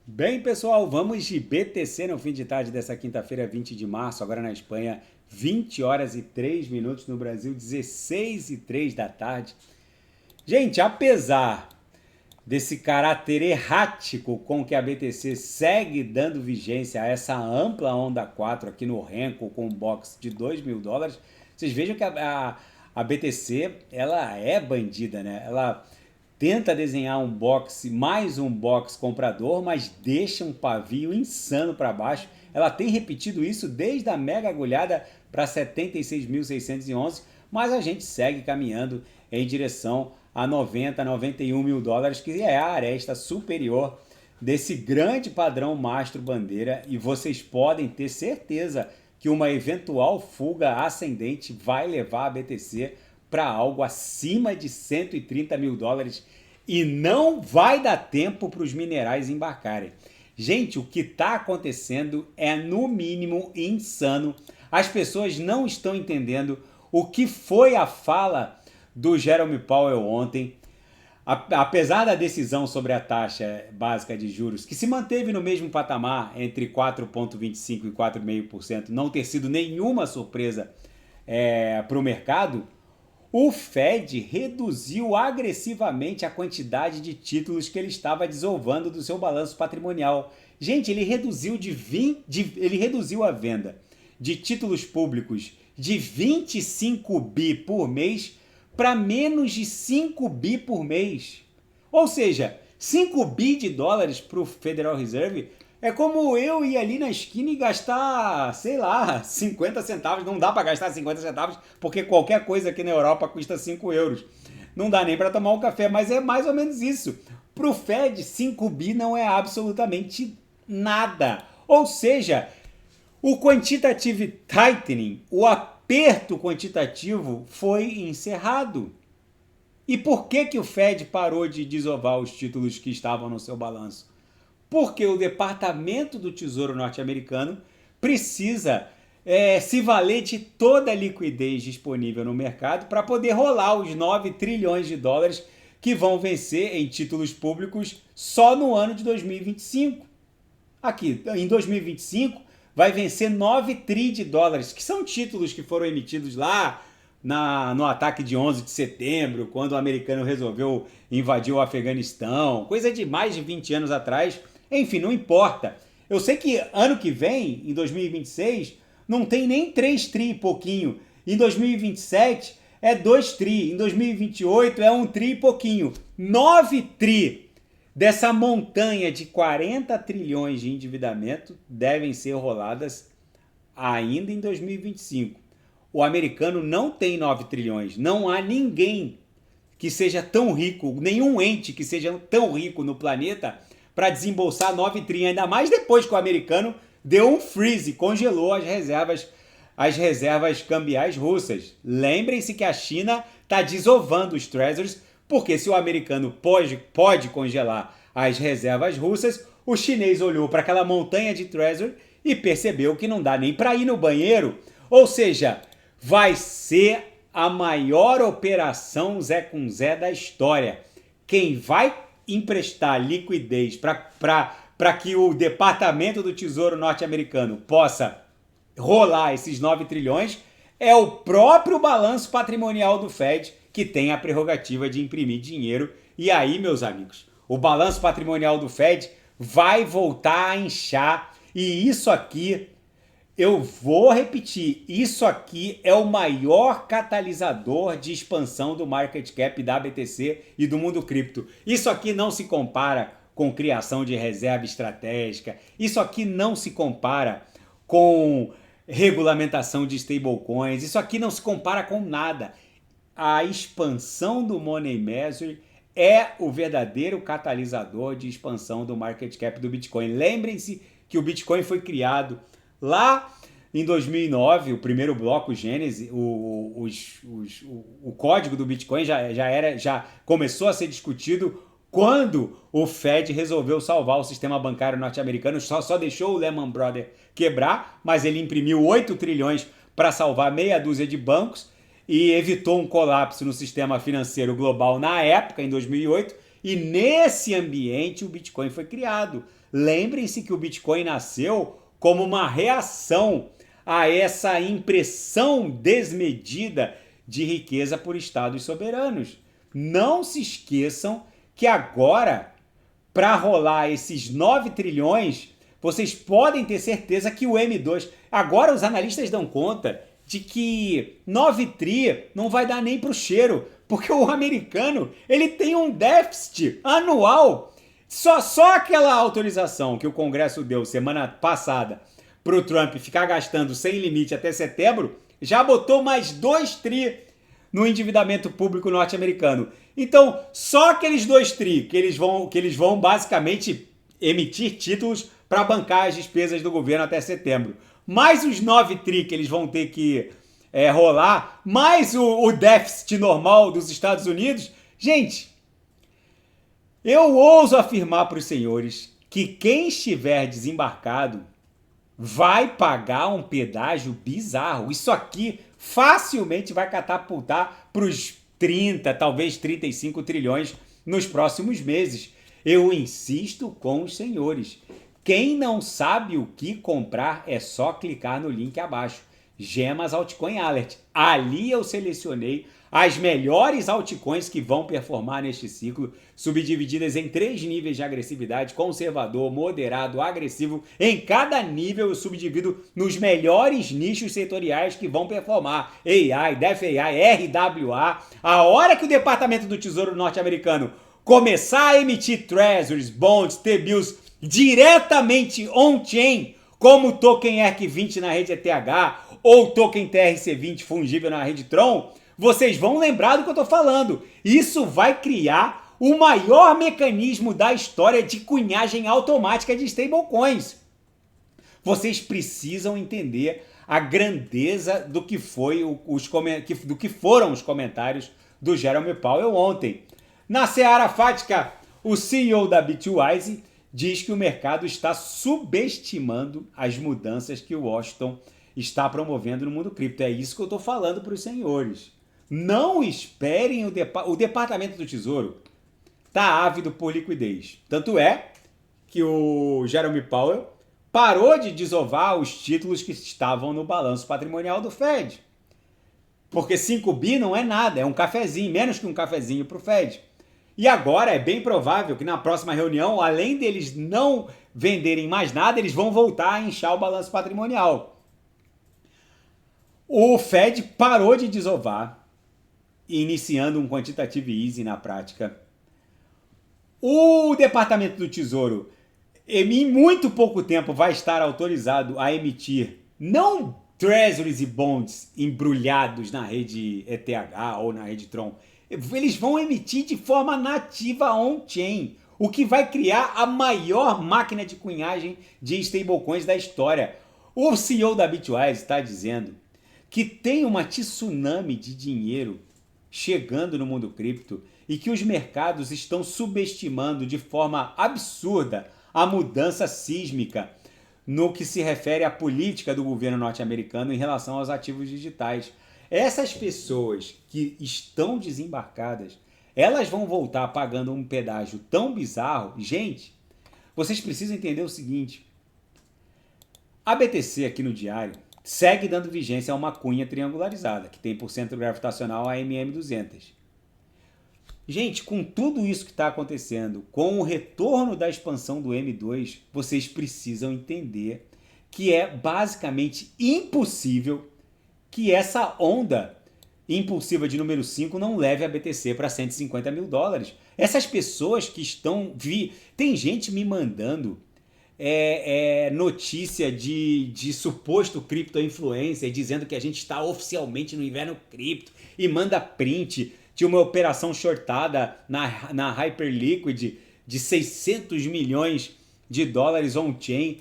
Bem, pessoal, vamos de BTC no fim de tarde dessa quinta-feira, 20 de março, agora na Espanha, 20 horas e 3 minutos, no Brasil, 16 e 3 da tarde. Gente, apesar desse caráter errático com que a BTC segue dando vigência a essa ampla onda 4 aqui no Renko com um box de US$ 2.000, vocês vejam que a BTC, ela é bandida, né? Ela tenta desenhar um box, mais um box comprador, mas deixa um pavio insano para baixo. Ela tem repetido isso desde a mega agulhada para 76.611, mas a gente segue caminhando em direção a 90, 91 mil dólares, que é a aresta superior desse grande padrão mastro bandeira, e vocês podem ter certeza que uma eventual fuga ascendente vai levar a BTC para algo acima de 130 mil dólares e não vai dar tempo para os minerais embarcarem. Gente, o que está acontecendo é no mínimo insano. As pessoas não estão entendendo o que foi a fala do Jerome Powell ontem. Apesar da decisão sobre a taxa básica de juros, que se manteve no mesmo patamar entre 4,25% e 4,5%, não ter sido nenhuma surpresa para o mercado, o Fed reduziu agressivamente a quantidade de títulos que ele estava desovando do seu balanço patrimonial. Gente, ele reduziu a venda de títulos públicos de 25 bi por mês para menos de 5 bi por mês. Ou seja, 5 bi de dólares para o Federal Reserve é como eu ir ali na esquina e gastar, sei lá, 50 centavos. Não dá para gastar 50 centavos porque qualquer coisa aqui na Europa custa 5 euros. Não dá nem para tomar um café, mas é mais ou menos isso. Para o Fed, 5 bi não é absolutamente nada. Ou seja, o quantitative tightening, o aperto quantitativo, foi encerrado. E por que o Fed parou de desovar os títulos que estavam no seu balanço? Porque o Departamento do Tesouro norte-americano precisa se valer de toda a liquidez disponível no mercado para poder rolar os 9 trilhões de dólares que vão vencer em títulos públicos só no ano de 2025. Aqui, em 2025, vai vencer 9 tri de dólares, que são títulos que foram emitidos lá no ataque de 11 de setembro, quando o americano resolveu invadir o Afeganistão, coisa de mais de 20 anos atrás. Enfim, não importa. Eu sei que ano que vem, em 2026, não tem nem 3 tri e pouquinho. Em 2027 é 2 tri. Em 2028 é 1 tri e pouquinho. 9 tri dessa montanha de 40 trilhões de endividamento devem ser roladas ainda em 2025. O americano não tem 9 trilhões. Não há ninguém que seja tão rico, nenhum ente que seja tão rico no planeta para desembolsar 9 trilhões, ainda mais depois que o americano deu um freeze, congelou as reservas cambiais russas. Lembrem-se que a China está desovando os treasuries, porque se o americano pode congelar as reservas russas, o chinês olhou para aquela montanha de treasury e percebeu que não dá nem para ir no banheiro. Ou seja, vai ser a maior operação Zé com Zé da história. Quem vai emprestar liquidez para que o Departamento do Tesouro norte-americano possa rolar esses 9 trilhões é o próprio balanço patrimonial do Fed, que tem a prerrogativa de imprimir dinheiro. E aí, meus amigos, o balanço patrimonial do Fed vai voltar a inchar. E isso aqui, eu vou repetir, isso aqui é o maior catalisador de expansão do market cap da BTC e do mundo cripto. Isso aqui não se compara com criação de reserva estratégica, isso aqui não se compara com regulamentação de stablecoins, isso aqui não se compara com nada. A expansão do Money Measure é o verdadeiro catalisador de expansão do market cap do Bitcoin. Lembrem-se que o Bitcoin foi criado lá em 2009, o primeiro bloco Gênesis, o código do Bitcoin já começou a ser discutido quando o Fed resolveu salvar o sistema bancário norte-americano. Só deixou o Lehman Brothers quebrar, mas ele imprimiu 8 trilhões para salvar meia dúzia de bancos e evitou um colapso no sistema financeiro global na época, em 2008, E nesse ambiente o Bitcoin foi criado. Lembrem-se que o Bitcoin nasceu como uma reação a essa impressão desmedida de riqueza por estados soberanos. Não se esqueçam que agora, para rolar esses 9 trilhões, vocês podem ter certeza que o M2... Agora os analistas dão conta de que 9 tri não vai dar nem para o cheiro, porque o americano ele tem um déficit anual. Só aquela autorização que o Congresso deu semana passada para o Trump ficar gastando sem limite até setembro, já botou mais 2 tri no endividamento público norte-americano. Então, só aqueles 2 tri que eles vão basicamente emitir títulos para bancar as despesas do governo até setembro. Mais os 9 tri que eles vão ter que rolar, mais o déficit normal dos Estados Unidos. Gente, eu ouso afirmar para os senhores que quem estiver desembarcado vai pagar um pedágio bizarro. Isso aqui facilmente vai catapultar para os 30, talvez 35 trilhões nos próximos meses. Eu insisto com os senhores. Quem não sabe o que comprar é só clicar no link abaixo. Gemas Altcoin Alert. Ali eu selecionei as melhores altcoins que vão performar neste ciclo, subdivididas em 3 níveis de agressividade: conservador, moderado, agressivo. Em cada nível eu subdivido nos melhores nichos setoriais que vão performar. AI, DeFi, RWA. A hora que o Departamento do Tesouro norte-americano começar a emitir Treasuries, Bonds, T-Bills diretamente on-chain, como o token ERC20 na rede ETH ou o token TRC20 fungível na rede Tron, vocês vão lembrar do que eu estou falando. Isso vai criar o maior mecanismo da história de cunhagem automática de stablecoins. Vocês precisam entender a grandeza do que foram os comentários do Jerome Powell ontem. Na seara fática, o CEO da Bitwise diz que o mercado está subestimando as mudanças que o Washington está promovendo no mundo cripto. É isso que eu estou falando para os senhores. Não esperem o Departamento do Tesouro está ávido por liquidez. Tanto é que o Jerome Powell parou de desovar os títulos que estavam no balanço patrimonial do Fed. Porque 5 bi não é nada, é um cafezinho, menos que um cafezinho para o Fed. E agora é bem provável que na próxima reunião, além deles não venderem mais nada, eles vão voltar a inchar o balanço patrimonial. O Fed parou de desovar, iniciando um quantitative easing na prática. O Departamento do Tesouro, em muito pouco tempo, vai estar autorizado a emitir não treasuries e bonds embrulhados na rede ETH ou na rede Tron. Eles vão emitir de forma nativa on-chain, o que vai criar a maior máquina de cunhagem de stablecoins da história. O CEO da Bitwise está dizendo que tem uma tsunami de dinheiro chegando no mundo cripto e que os mercados estão subestimando de forma absurda a mudança sísmica no que se refere à política do governo norte-americano em relação aos ativos digitais. Essas pessoas que estão desembarcadas, elas vão voltar pagando um pedágio tão bizarro. Gente, vocês precisam entender o seguinte. A BTC aqui no diário segue dando vigência a uma cunha triangularizada, que tem por centro gravitacional a MM200. Gente, com tudo isso que está acontecendo, com o retorno da expansão do M2, vocês precisam entender que é basicamente impossível que essa onda impulsiva de número 5 não leve a BTC para 150 mil dólares. Essas pessoas que estão... Tem gente me mandando notícia de suposto cripto-influencer dizendo que a gente está oficialmente no inverno cripto e manda print de uma operação shortada na Hyperliquid de 600 milhões de dólares on-chain.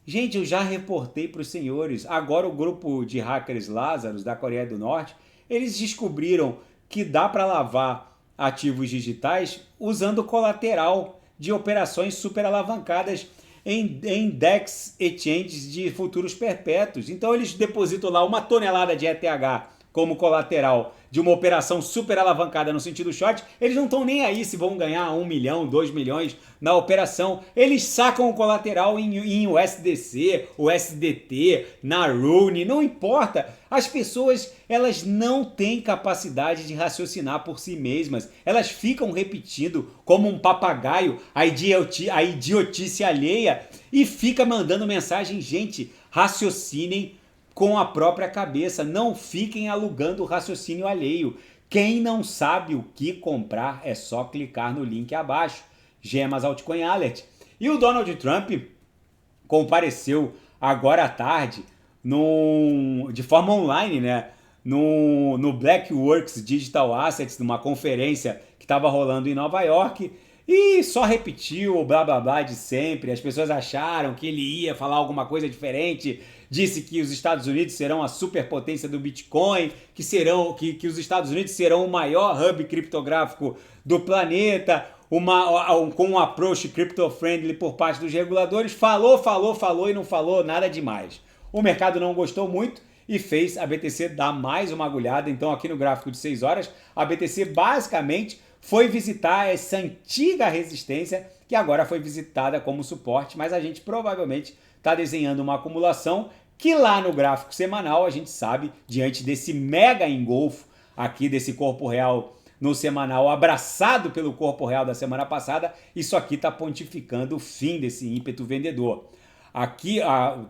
Gente, eu já reportei para os senhores. Agora o grupo de hackers Lazarus da Coreia do Norte, eles descobriram que dá para lavar ativos digitais usando colateral de operações super alavancadas em DEX exchanges de futuros perpétuos. Então eles depositam lá 1 tonelada de ETH como colateral de uma operação super alavancada no sentido short, eles não estão nem aí se vão ganhar 1 milhão, 2 milhões na operação. Eles sacam o colateral em USDC, USDT, na Rune, não importa. As pessoas, elas não têm capacidade de raciocinar por si mesmas. Elas ficam repetindo como um papagaio a idiotice alheia e fica mandando mensagem. Gente, raciocinem com a própria cabeça, não fiquem alugando o raciocínio alheio. Quem não sabe o que comprar é só clicar no link abaixo. Gemas Altcoin Alert. E o Donald Trump compareceu agora à tarde de forma online, né? No BlackWorks Digital Assets, numa conferência que estava rolando em Nova York, e só repetiu o blá blá blá de sempre. As pessoas acharam que ele ia falar alguma coisa diferente. Disse que os Estados Unidos serão a superpotência do Bitcoin, que os Estados Unidos serão o maior hub criptográfico do planeta, com um approach crypto-friendly por parte dos reguladores. Falou e não falou nada demais. O mercado não gostou muito e fez a BTC dar mais uma agulhada. Então aqui no gráfico de 6 horas, a BTC basicamente foi visitar essa antiga resistência que agora foi visitada como suporte, mas a gente provavelmente está desenhando uma acumulação que lá no gráfico semanal a gente sabe, diante desse mega engolfo aqui desse corpo real no semanal, abraçado pelo corpo real da semana passada, isso aqui está pontificando o fim desse ímpeto vendedor. Aqui,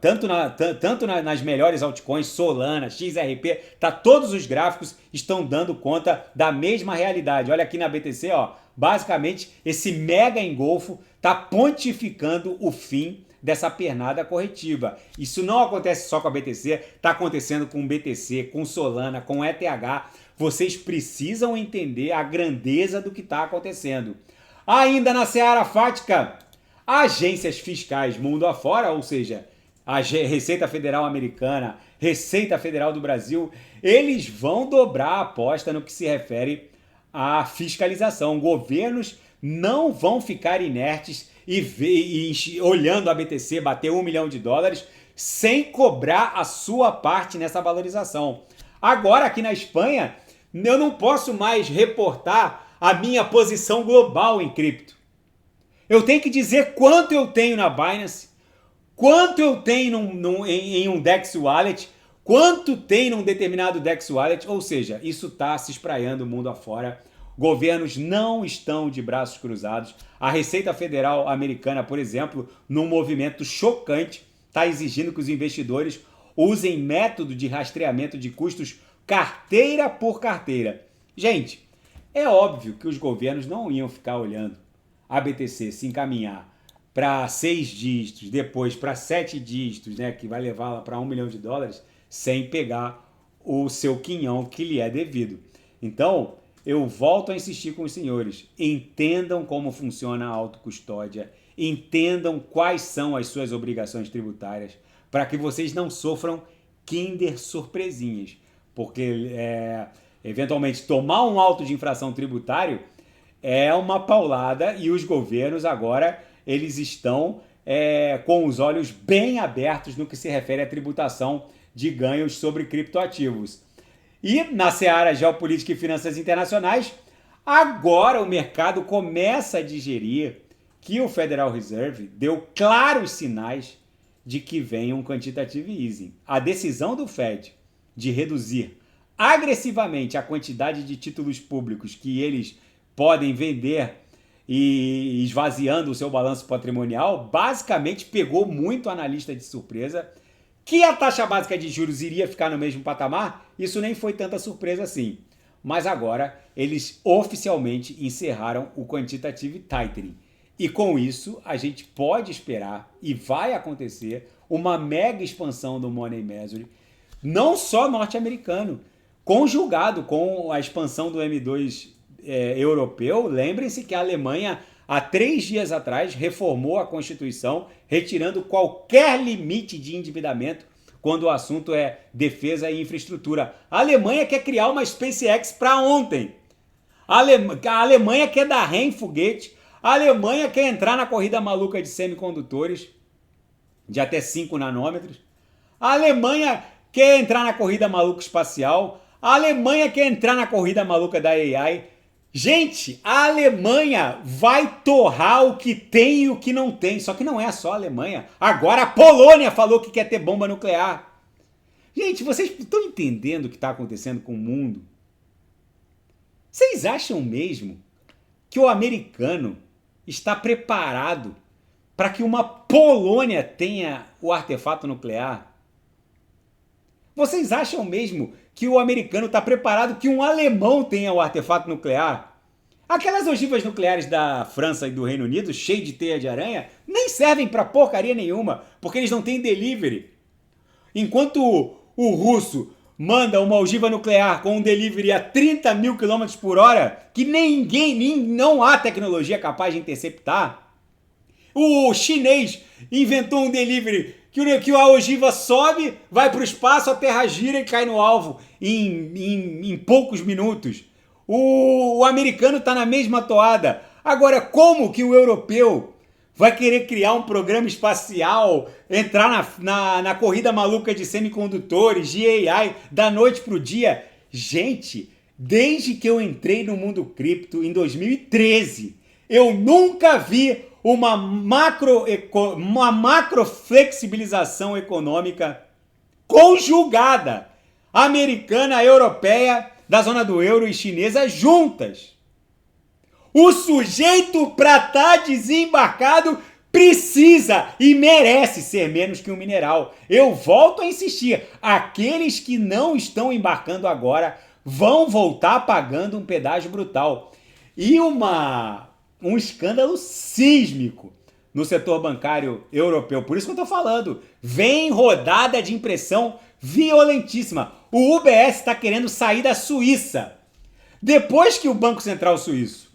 tanto nas melhores altcoins, Solana, XRP, todos os gráficos estão dando conta da mesma realidade. Olha aqui na BTC, ó, basicamente esse mega engolfo está pontificando o fim dessa pernada corretiva. Isso não acontece só com a BTC, está acontecendo com o BTC, com Solana, com ETH. Vocês precisam entender a grandeza do que está acontecendo. Ainda na seara fática, agências fiscais mundo afora, ou seja, a Receita Federal Americana, Receita Federal do Brasil, eles vão dobrar a aposta no que se refere à fiscalização. Governos não vão ficar inertes e olhando a BTC bater $1 milhão sem cobrar a sua parte nessa valorização. Agora, aqui na Espanha, eu não posso mais reportar a minha posição global em cripto. Eu tenho que dizer quanto eu tenho na Binance, quanto eu tenho em um DEX Wallet, quanto tem num determinado DEX Wallet, ou seja, isso está se espraiando mundo afora. Governos não estão de braços cruzados. A Receita Federal Americana, por exemplo, num movimento chocante, está exigindo que os investidores usem método de rastreamento de custos carteira por carteira. Gente, é óbvio que os governos não iam ficar olhando a BTC se encaminhar para 6 dígitos, depois para 7 dígitos, né, que vai levá-la para $1 milhão, sem pegar o seu quinhão que lhe é devido. Então, eu volto a insistir com os senhores, entendam como funciona a autocustódia, entendam quais são as suas obrigações tributárias, para que vocês não sofram Kinder surpresinhas, porque eventualmente tomar um auto de infração tributário é uma paulada e os governos agora eles estão com os olhos bem abertos no que se refere à tributação de ganhos sobre criptoativos. E na seara geopolítica e finanças internacionais, agora o mercado começa a digerir que o Federal Reserve deu claros sinais de que vem um quantitative easing. A decisão do Fed de reduzir agressivamente a quantidade de títulos públicos que eles podem vender e esvaziando o seu balanço patrimonial, basicamente pegou muito analista de surpresa. Que a taxa básica de juros iria ficar no mesmo patamar, isso nem foi tanta surpresa assim. Mas agora eles oficialmente encerraram o quantitative tightening. E com isso a gente pode esperar, e vai acontecer, uma mega expansão do Money Measure, não só norte-americano, conjugado com a expansão do M2 europeu. Lembrem-se que a Alemanha, há 3 dias atrás, reformou a Constituição, retirando qualquer limite de endividamento quando o assunto é defesa e infraestrutura. A Alemanha quer criar uma SpaceX para ontem. A Alemanha quer dar ré em foguete. A Alemanha quer entrar na corrida maluca de semicondutores de até 5 nanômetros. A Alemanha quer entrar na corrida maluca espacial. A Alemanha quer entrar na corrida maluca da AI. Gente, a Alemanha vai torrar o que tem e o que não tem. Só que não é só a Alemanha. Agora a Polônia falou que quer ter bomba nuclear. Gente, vocês estão entendendo o que está acontecendo com o mundo? Vocês acham mesmo que o americano está preparado para que uma Polônia tenha o artefato nuclear? Vocês acham mesmo que o americano está preparado que um alemão tenha o artefato nuclear? Aquelas ogivas nucleares da França e do Reino Unido, cheias de teia de aranha, nem servem para porcaria nenhuma, porque eles não têm delivery. Enquanto o russo manda uma ogiva nuclear com um delivery a 30 mil km por hora, que não há tecnologia capaz de interceptar, o chinês inventou um delivery que a ogiva sobe, vai para o espaço, a Terra gira e cai no alvo em poucos minutos. O americano está na mesma toada. Agora, como que o europeu vai querer criar um programa espacial, entrar na corrida maluca de semicondutores, de AI, da noite para o dia? Gente, desde que eu entrei no mundo cripto em 2013, eu nunca vi uma macro flexibilização econômica conjugada, americana, europeia, da zona do euro e chinesa juntas. O sujeito para estar desembarcado precisa e merece ser menos que um mineral. Eu volto a insistir, aqueles que não estão embarcando agora vão voltar pagando um pedágio brutal. E um escândalo sísmico no setor bancário europeu. Por isso que eu estou falando. Vem rodada de impressão violentíssima. O UBS está querendo sair da Suíça. Depois que o Banco Central Suíço,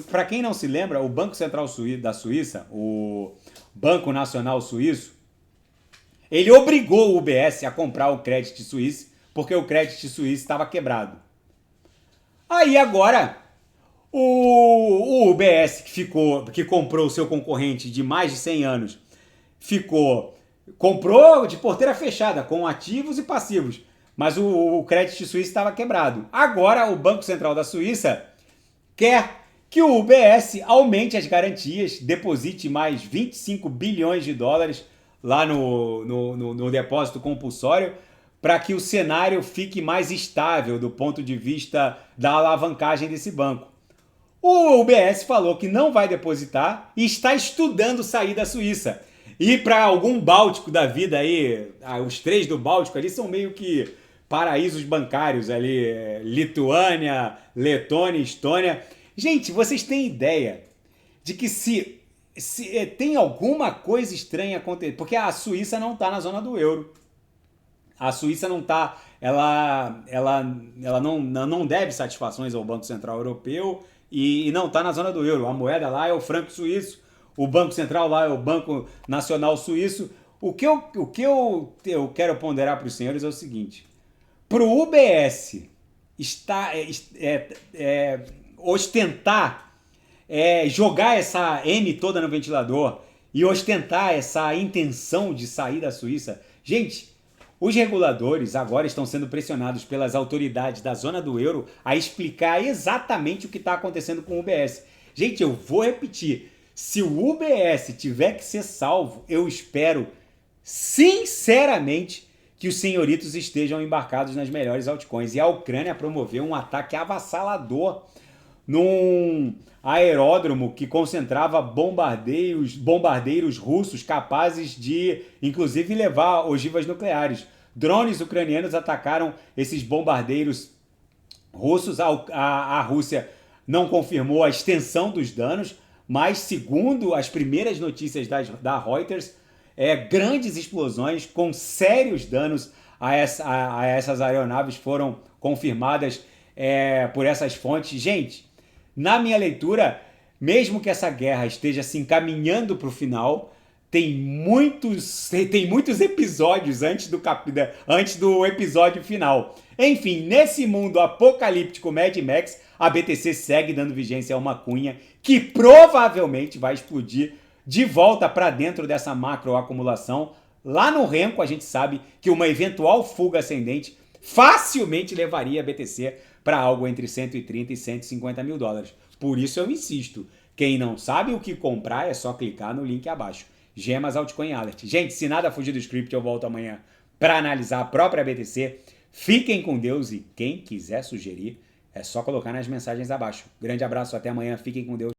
para quem não se lembra, o Banco Central da Suíça, o Banco Nacional Suíço, ele obrigou o UBS a comprar o Credit Suisse, porque o Credit Suisse estava quebrado. Aí agora, o UBS que comprou o seu concorrente de mais de 100 anos, comprou de porteira fechada, com ativos e passivos, mas o Credit Suisse estava quebrado. Agora o Banco Central da Suíça quer que o UBS aumente as garantias, deposite mais 25 bilhões de dólares lá no depósito compulsório, para que o cenário fique mais estável do ponto de vista da alavancagem desse banco. O UBS falou que não vai depositar e está estudando sair da Suíça. E para algum Báltico da vida aí, os três do Báltico ali são meio que paraísos bancários ali, Lituânia, Letônia, Estônia. Gente, vocês têm ideia de que se tem alguma coisa estranha acontecendo, porque a Suíça não está na zona do euro. A Suíça não está, ela não deve satisfações ao Banco Central Europeu e não está na zona do euro. A moeda lá é o franco suíço, o Banco Central lá é o Banco Nacional Suíço. O que eu quero ponderar para os senhores é o seguinte: para o UBS ostentar, jogar essa M toda no ventilador e ostentar essa intenção de sair da Suíça, gente, os reguladores agora estão sendo pressionados pelas autoridades da zona do euro a explicar exatamente o que está acontecendo com o UBS. Gente, eu vou repetir. Se o UBS tiver que ser salvo, eu espero sinceramente que os senhoritos estejam embarcados nas melhores altcoins. E a Ucrânia promoveu um ataque avassalador num aeródromo que concentrava bombardeiros russos capazes de, inclusive, levar ogivas nucleares. Drones ucranianos atacaram esses bombardeiros russos. A Rússia não confirmou a extensão dos danos, mas, segundo as primeiras notícias da Reuters, grandes explosões com sérios danos a essas aeronaves foram confirmadas por essas fontes. Gente, na minha leitura, mesmo que essa guerra esteja se encaminhando para o final, tem muitos episódios antes do episódio final. Enfim, nesse mundo apocalíptico Mad Max, a BTC segue dando vigência a uma cunha que provavelmente vai explodir de volta para dentro dessa macroacumulação lá no Renko a gente sabe que uma eventual fuga ascendente facilmente levaria a BTC para algo entre 130 e 150 mil dólares. Por isso eu insisto, quem não sabe o que comprar é só clicar no link abaixo. Gemas Altcoin Alert. Gente, se nada fugir do script, eu volto amanhã para analisar a própria BTC. Fiquem com Deus e quem quiser sugerir, é só colocar nas mensagens abaixo. Grande abraço, até amanhã, fiquem com Deus.